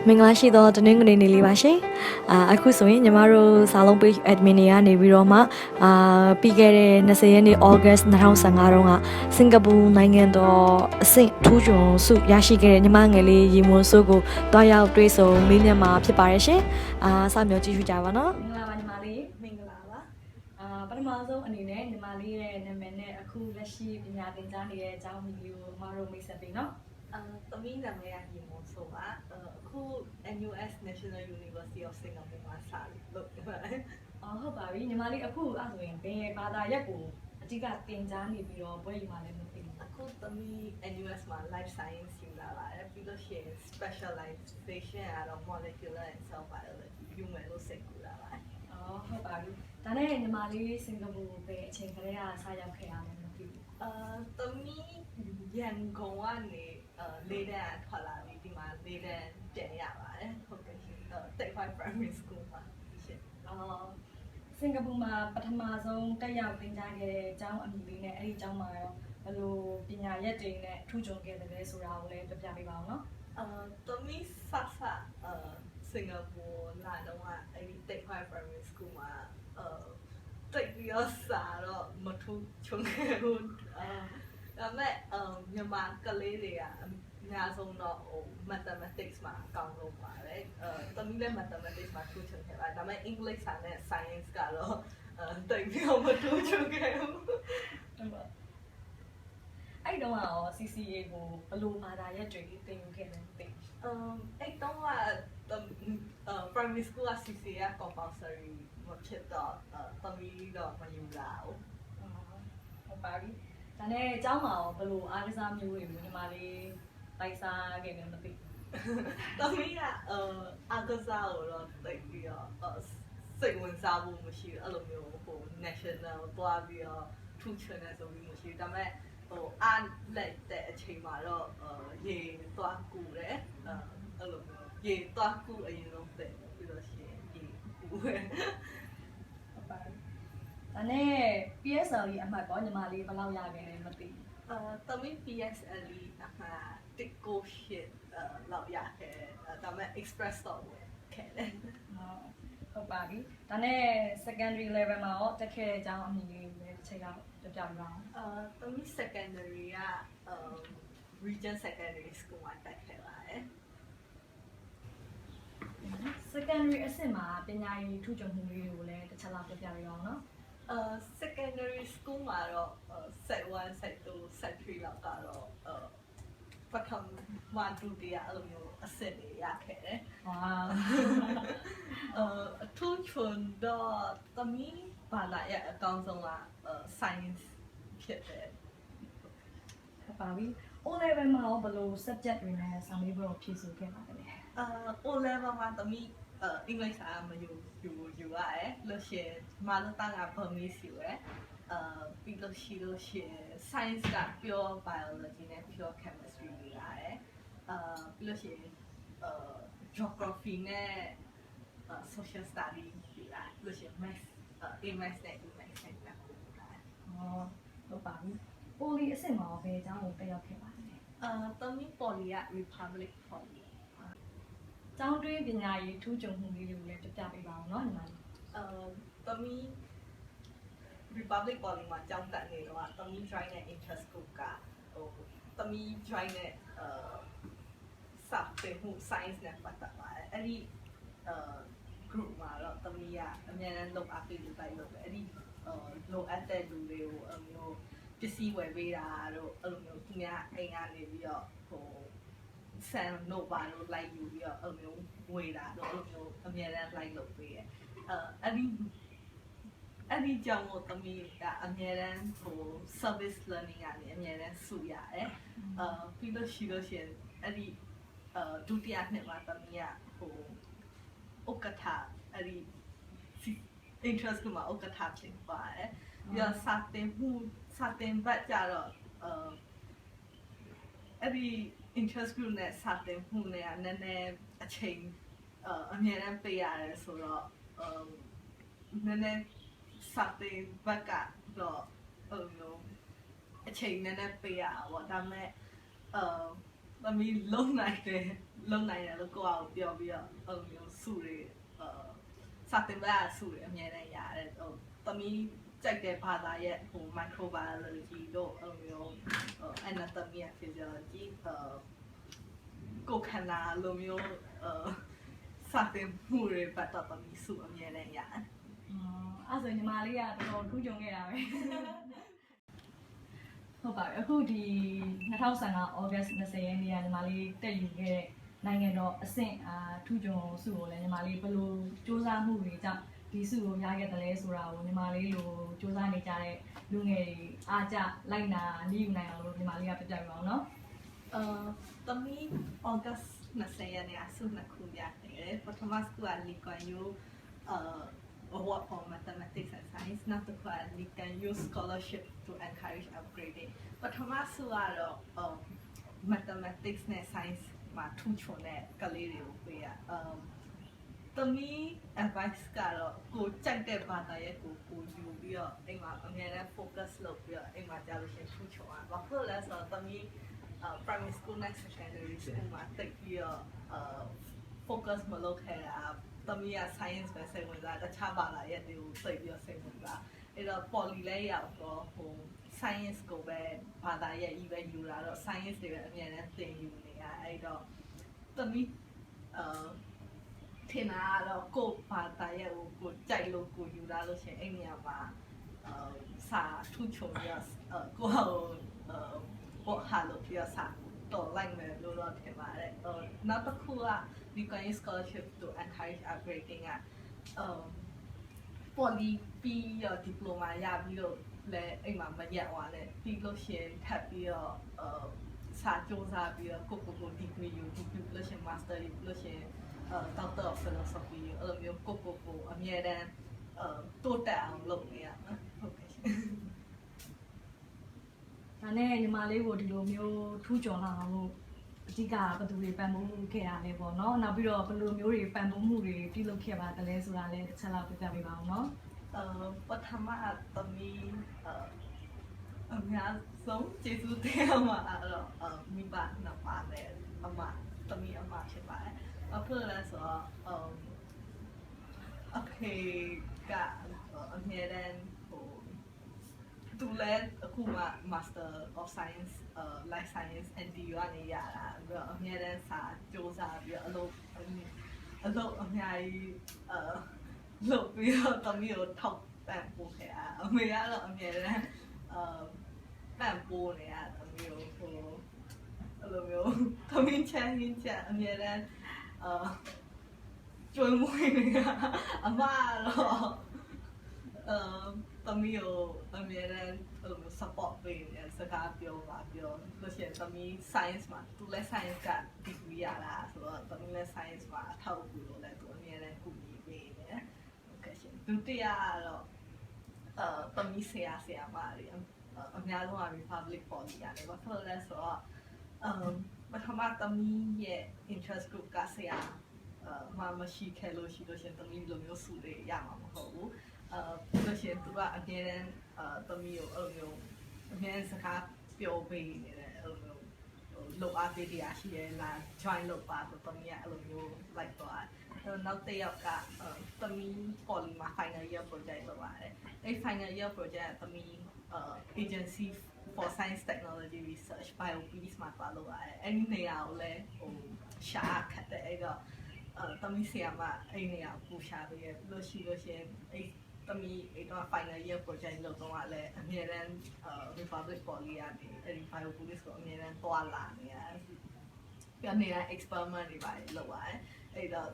မင်္ဂလာရှိသောတနင်္ဂနွေနေ့လေးပါရှင်အခုဆိုရင်ညီမတို့စာလုံး page admin တွေကနေပြီးတော့မှပြီးခဲ့တဲ့20ရက်နေ့ August 2015တုန်းကစင်ကာပူနိုင်ငံတော်အဆင့်ထူးချွန်ဆုရရှိခဲ့တဲ့ညီမငယ်လေးရေမွန်ဆုကိုတွားရောက်တွေ့ဆုံမေးမြန်းမှာဖြစ်ပါတယ်ရှင်စမျိုးကြည့်ရှုကြပါနော်မင်္ဂလာပါညီမလေးမင်္ဂလာပါပထမဆုံးအနေနဲ့ညီမလေးရဲ့နာမည်နဲ့အခုလက်ရှိပညာသင်ကြားနေတဲ့အကြောင်းမျိုးကိုမတို့မိတ်ဆက်ပေးနော်သမီးနာမည်ကရေမွန်ဆိုပါအခု NUS National University of Singapore မှာစာလုပ်ပါတယ်ဟုတ်ပါပြီညီမလေးအခုအဲ့ဆိုရင်ဘယ်ဘာသာရပ်ကိုအဓိကသင်ကြားနေပြီးတော့ဘွဲ့ယူမှလည်းမသိဘူးအခုသမီး NUS မှာ Life Science ယူလာပါတယ်ပြီးလို့ရှိရင် Specialization ကတော့ Molecular and Cell Biology ယူမယ်လို့စိတ်ကူလာပါတယ်ဟုတ်ပါပြီဒါနဲ့ညီမလေးစင်ကာပူပဲအချိန်ကလေးကစရောက်ခဲ့ရမယ်မသိဘူးသမီးရန်ကုန်ကနေလေးတန်းထွက်လာပြီးဒီမှာလေးတန်းတင်ရပါတယ်ဟုတ်ကဲ့ရှင်35 primary school မှာရှင်စင်ကာပူမှာပထမဆုံးတက်ရောက်သင်ကြားခဲ့တဲ့အကြောင်းအမည်လေးနဲ့အဲ့ဒီအကြောင်းမှာရောဘယ်လိုပညာရပ်တွေနဲ့ထူးချွန်ခဲ့တယ်လဲဆိုတာကိုလည်းပြပြပေးပါအောင်နော်သမီးစစင်ကာပူလာတော့အဲ့ဒီ35 primary school မှာတိတ်ပြီးတော့စာတော့မထူးချွန်ခဲ့ဘူးဒါပေမဲ့မြန်မာကလေးတွေကအများဆုံးတော့mathematics မှာအကောင်းဆုံးပါတယ်သမီးလည်း mathematics မှာထူးချွန်ခဲ့ပါတယ်ဒါပေမဲ့ English စာနဲ့ science ကတော့တိတ်ပြီးတော့မထူးချွန်ခဲ့ဘူးအဲ့တော့ရော CCA ကိုဘယ်လိုဘာသာရပ်တွေသင်ယူခဲ့လဲမသိအဲ့တော့primary school က CCA က compulsory မဖြစ်တော့သမီးတော့မယူလာဘူးဟုတ်ပါပြီဒါနဲ့အเจ้าမှာရောဘယ်လိုအားကစားမျိုးတွေကိုညီမလေးလိုက်စားခဲ့တယ်မသိသမီးကအားကစားကိုတော့တိတ်ပြီးတော့စိတ်ဝင်စားဖို့မရှိဘူးအဲ့လိုမျိုးဟို national သွားပြီးတော့ထူးချွန်နေဆိုပြီးမရှိဘူးဒါပေမဲ့အားလက်တဲ့အချိန်မှာတော့ရေသွားကူတယ်အဲ့လိုမျိုးရေသွားကူအရင်ဆုံးတဲ့ပြီးတော့ရှင်ရေကူပဲဟုတ်ပါဒါနဲ့ PSLE အမှတ်ကောညီမလေးဘယ်လောက်ရခဲ့လဲမသိသမီး PSLE အမှတ်1.8လောက်ရခဲ့ဒါပေမဲ့ express တော့ခဲ့တယ်ဟုတ်ပါပြီဒါနဲ့ secondary level မှာရောတက်ခဲ့တဲ့အကြောင်းအမည်လေးလည်းတစ်ချိန်လောက်ပြပြပြအောင်သမီး secondary ကregion secondary school မှာတက်ခဲ့ပါတယ် secondary အဆင့်မှာပညာရေးထူးချွန်မှုလေးတွေကိုလည်းတစ်ချက်လောက်ပြပြပေးအောင်နော်secondary school မှာတော့set 1 set 2 set 3လောက်ကတော့ပထမဒုတိယအဲ့လိုမျိုးအဆင့်တွေရခဲ့တယ်ဝါအထူးချွန်တော့သမီးဘာသာရအကောင်းဆုံးကscience ဖြစ်တယ်ဟုတ်ပါပြီ O level မှာရောဘယ်လို subject တွေနဲ့စာမေးပွဲကိုဖြေဆိုခဲ့ပါလဲO level မှာသမီးEnglish စာမယူရတယ်လို့ရှိရင်မာလတန်က Burmese ယူရယ်ပြီးလို့ရှိရင် science က pure biology နဲ့ pure chemistry ယူရတယ်ပြီးလို့ရှိရင်geography နဲ့ social study ယူရတယ်လို့ရှိရင် math math နဲ့ math နဲ့ဟုတ်ပါပြီ Poly အဆင့်မှာဘယ်အကြောင်းကိုတက်ရောက်ခဲ့ပါလဲသမီး Poly က Republic Polyကျောင်းတွင်းပညာရေးထူးချွန်မှုလေးတွေကိုလည်းပြပြပေးပါအောင်နော်ညီမလေးသမီး Republic Poly မှာကျောင်းတက်နေတော့သမီး join တဲ့ interest group ကသမီး join တဲ့စာပေမှု science နဲ့ပတ်သက်ပါတယ်အဲ့ဒီgroup မှာတော့သမီးကအများနဲ့လုပ်အပ်ပြီးလိုက်လုပ်တယ်အဲ့ဒီလိုအပ်တဲ့လူတွေကိုမျိုးပစ္စည်းဝယ်ပေးတာတို့အဲ့လိုမျိုးသူများအိမ်ကနေပြီးတော့ဟိုဆန်နိုဘာလို့လိုက်ယူပြီးတော့အဲ့လိုမျိုးဝေတာတော့အဲ့လိုမျိုးအများနဲ့လိုက်လုပ်ပေးတယ်အဲ့ဒီကြောင့်မို့သမီးကအများနဲ့ဟို service learning ကနေအများနဲ့စုရတယ်ပြီးလို့ရှိရင်အဲ့ဒီဒုတိယနှစ်မှာသမီးကဟိုဥက္ကဋ္ဌအဲ့ဒီ interest ကမှာဥက္ကဋ္ဌဖြစ်ပါတယ်ပြီးတော့စာတင်ဘက်ကြတော့အဲ့ဒီ interest group နဲ့စာတင်မှုနဲ့နည်းနည်းအချိန်အများနဲ့ပေးရတယ်ဆိုတော့နည်းနည်းစာတင်ဘက်ကတော့အချိန်နည်းနည်းပေးရပါတော့ဒါပေမဲ့ သမီးလုံနိုင်တယ်လို့ကိုယ့်အကိုပြောပြီးတော့အဲ့လိုမျိုးစုတွေစာတင်ပါစုတွေအများနဲ့ရတယ်ဟိုသမီးကြိုက်တဲ့ဘာသာရဲ့ဟို microbiology တို့အဲ့လိုမျိုးanatomy and physiology ကိုယ်ခန္ဓာလိုမျိုးစာတင်မှုတွေပတ်တော့သမီးစုအများနဲ့ရတယ်အဲ့ဆိုညီမလေးကတော်တော်ထူးချွန်ခဲ့တာပဲဟုတ်ပါပြီအခုဒီ2015 August 20ရက်နေ့ကညီမလေးတက်ယူခဲ့တဲ့နိုင်ငံတော်အဆင့်ထူးချွန်စုကိုလည်းညီမလေးဘယ်လိုစူးစမ်းမှုတွေကြောင့်ဒီစုကိုရခဲ့တယ်လဲဆိုတာကိုညီမလေးလိုစူးစမ်းနေကြတဲ့လူငယ်တွေအားကြလိုက်နာနေယူနိုင်အောင်လို့ညီမလေးကပြပြပြအောင်နော်သမီး August 20ရက်နေ့အစုနှစ်ခုရတယ်ပထမစုကလီကွန်ယူaward for mathematics and science နောက်တစ်ခုက Lee Kuan Yew scholarship to encourage upgrading ပထမစုကတော့mathematics နဲ့ science မှာထူးချွန်တဲ့ကလေးတွေကိုပေးရသမီး advice ကတော့ကိုကြိုက်တဲ့ဘာသာရဲ့ကိုယူပြီးတော့အိမ်မှာအများနဲ့ focus လုပ်ပြီးတော့အိမ်မှာကြားလို့ရှိရင်ထူးချွန်အောင်ဘာဖြစ်လို့လဲဆိုတော့သမီးprimary school next secondary school မှာတိတ်ပြီးတော့focus မလုပ်ခဲ့တာသမီးက science ပဲစိတ်ဝင်စားတခြားဘာသာရပ်တွေကိုသိပြီးတော့စိတ်ဝင်စားအဲ့တော့ poly လဲရောက်တော့ဟို science ကိုပဲဘာသာရပ်ကြီးပဲယူလာတော့ science တွေပဲအများနဲ့သင်ယူနေရအဲ့တော့သမီးထင်တာကတော့ကိုယ်ဘာသာရပ်ကိုကြိုက်လို့ကိုယူလာလို့ရှိရင်အဲ့နေရာမှာစာထူးချွန်ပြီးတော့ကိုဘောဟာလို့ပြောစာတော်လိုက်မယ်လို့တော့ထင်ပါတယ်နောက်တစ်ခုက Lee Kuan Yew scholarship to encourage upgrading ကpoly ပြီးတော့ diploma ရပြီးတော့လည်းအိမ်မှာမရက်သွားနဲ့ပြီးလို့ရှိရင်ထပ်ပြီးတော့စာစူးစမ်းပြီးတော့ကို degree ယူ degree လို့ရှိရင် master ယူလို့ရှိရင်doctor of philosophy အဲ့လိုမျိုးကိုအမြဲတမ်းတိုးတက်အောင်လုပ်နေရမှာဟုတ်ကဲ့ဒါနဲ့ညီမလေးကိုဒီလိုမျိုးထူးချွန်လာအောင်လို့အဓိကဘယ်သူတွေပံ့ပိုးခဲ့ရလဲပေါ့နော်နောက်ပြီးတော့ဘယ်လိုမျိုးတွေပံ့ပိုးမှုတွေပြုလုပ်ခဲ့ပါသလဲဆိုတာလည်းတစ်ချက်လောက်ပြပြပေးပါအောင်နော်ပထမသမီးအများဆုံးကျေးဇူးတင်မှာတော့မိဘနှစ်ပါးနဲ့သမီးအမဖြစ်ပါတယ်အခုလည်းဆိုတော့အဖေကအမြဲတမ်းဟိုသူလည်းအခုမှ Master of Science Life Science NTU ကနေရတာပြီးတော့အမြဲတမ်းစာစူးစမ်းပြီးတော့အလုပ်အများကြီးလုပ်ပြီးတော့သမီးကိုထောက်ပံ့ပို့ခဲ့တာအမေကတော့အမြဲတမ်းပံ့ပိုးနေရသမီးကိုဟိုအဲ့လိုမျိုးသမီးချမ်းချက်အမြဲတမ်းကျွေးမွေးနေတာအမတော့သမီးကိုအမြဲတမ်းsupport ပေးနေစကားပြောလို့ရှိရင်သမီး science မှာသူလည်း science က degree ရတာဆိုတော့သမီးလည်း science မှာအထောက်အကူလို့လည်းသူအမြဲတမ်းကူညီပေးနေတယ်ဟုတ်ကဲ့ရှင်ဒုတိယကတော့သမီးဆရာမတွေအများဆုံးက Republic Poly ရတယ်ဘာဖြစ်လို့လဲဆိုတော့ပထမသမီးရဲ့ interest group ကဆရာမရှိခဲ့လို့ရှိရင်သမီးလိုမျိုးစုတွေရမှာမဟုတ်ဘူးလို့ရှိရင်သူကအမြဲတမ်းသမီးကိုအဲ့လိုမျိုးအမြဲစကားပြောပေးနေတယ်အဲ့လိုမျိုးလောက်အားပေးတရားရှိရဲလာ join လုပ်ပါဆိုသမီးကအဲ့လိုမျိုးလိုက်သွားတယ်နောက်တစ်ယောက်ကသမီး poly မှာ final year project လုပ်ရတယ်အဲ့ final year project ကသမီးagency for science technology research BioPeace မှာပါလုပ်ရတယ်အဲ့ဒီနေရာကိုလည်းဟိုရှာခတ်တယ်အဲ့တော့သမီးဆရာမအဲ့နေရာပူရှာပေးရလို့ရှိရင်အဲ့သမီးအဲ့တော့ final year project လုပ်တော့လည်းအမြဲတမ်းRepublic Poly ကနေအဲ့ဒီ BioPeace ကိုအမြဲတမ်းတွာလာနေရတယ်ပြန်နေတာ experiment တွေပါလုပ်ရတယ်အဲ့တော့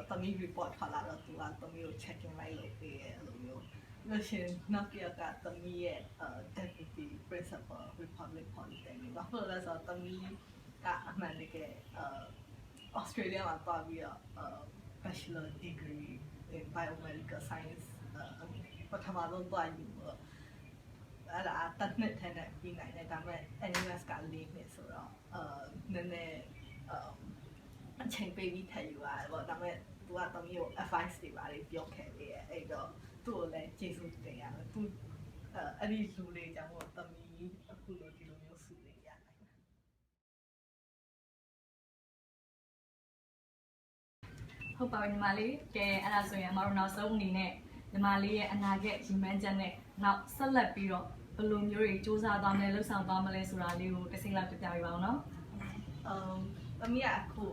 သမီး report ထွက်လာတော့သူကသမီးကို checking လိုက်လုပ်ပေးရအဲ့လိုမျိုးလို့ရှိရင်နောက်တစ်ယောက်ကသမီးရဲ့deputy principal Republic Polytechnic ဘာဖြစ်လို့လဲဆိုတော့သမီးကအမှန်တကယ်Australia မှာသွားပြီးတော့bachelor degree in biomedical science ပထမဆုံးသွားယူတော့အဲ့ဒါတစ်နှစ်ထဲနဲ့ပြီးနိုင်တယ်ဒါပေမဲ့ NUS က4နှစ်ဆိုတော့နည်းနည်းအချိန်ပေးပြီးထပ်ယူရတယ်ပေါ့ဒါပေမဲ့သူကသမီးကို advice တွေပါတယ်ပြောခဲ့သေးတယ်အဲ့တော့သူ့ကိုလည်းကျေးဇူးတင်ရတယ်သူအဲ့ဒီလူလေးကြောင့်သမီးအခုလိုဒီလိုမျိုးစု ဟုတ်ပါပြီညီမလေးကဲအဲ့ဒါဆိုရင်အမတို့နောက်ဆုံးအနေနဲ့ညီမလေးရဲ့အနာဂတ်ရည်မှန်းချက်နဲ့နောက်ဆက်လက်ပြီးတော့ဘယ်လိုမျိုးတွေစူးစမ်းသွားမလဲလှုပ်ဆောင်သွားမလဲဆိုတာလေးကိုတစ်စိမ့်လောက်ပြပြပေးပါအောင်နော် သမီးကအခု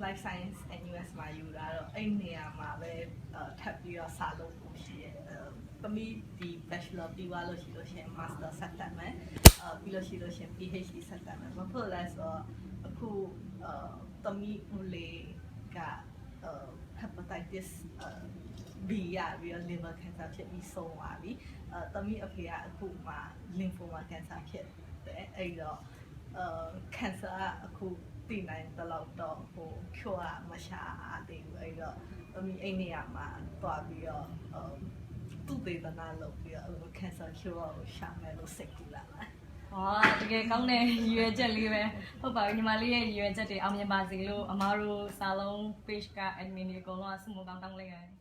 life science and US မှာယူတာတော့အဲ့နေရာမှာပဲထပ်ပြီးတော့စာလုပ်ဖို့ရှိရဲ့သမီးဒီ bachelor ပြီးသွားလို့ရှိလို့ရှင် master ဆက်တက်မယ်ပြီးလို့ရှိလို့ရှင် PhD ဆက်တက်မယ်ဘာဖြစ်လဲဆိုတော့အခုသမီးဦးလေးကhepatitis B ရပြီးတော့ liver cancer ဖြစ်ပြီးဆုံးသွားပြီသမီးအဖေကအခုမှ lymphoma cancer ဖြစ်တယ်အဲ့တော့cancer ကအခုတည်နိုင်တဲ့လောက်တော့ဟို cure မရှာသေးဘူးအဲ့တော့သမီးအဲ့နေရာမှာတွားပြီးတော့သူ့ဒေသနာလုပ်ပြီးတော့ cancer cure ကိုရှာမယ်လို့စိတ်ကူလာတယ် ။ဟာတကယ်ကောင်းတဲ့ရည်ရွယ်ချက်လေးပဲဟုတ်ပါပြီညီမလေးရဲ့ရည်ရွယ်ချက်တွေအောင်မြင်ပါစေလို့အမားတို့စာလုံး page က admin တွေအကုန်လုံးအဆုမကောင်းတောင်းလိုက်ရတယ်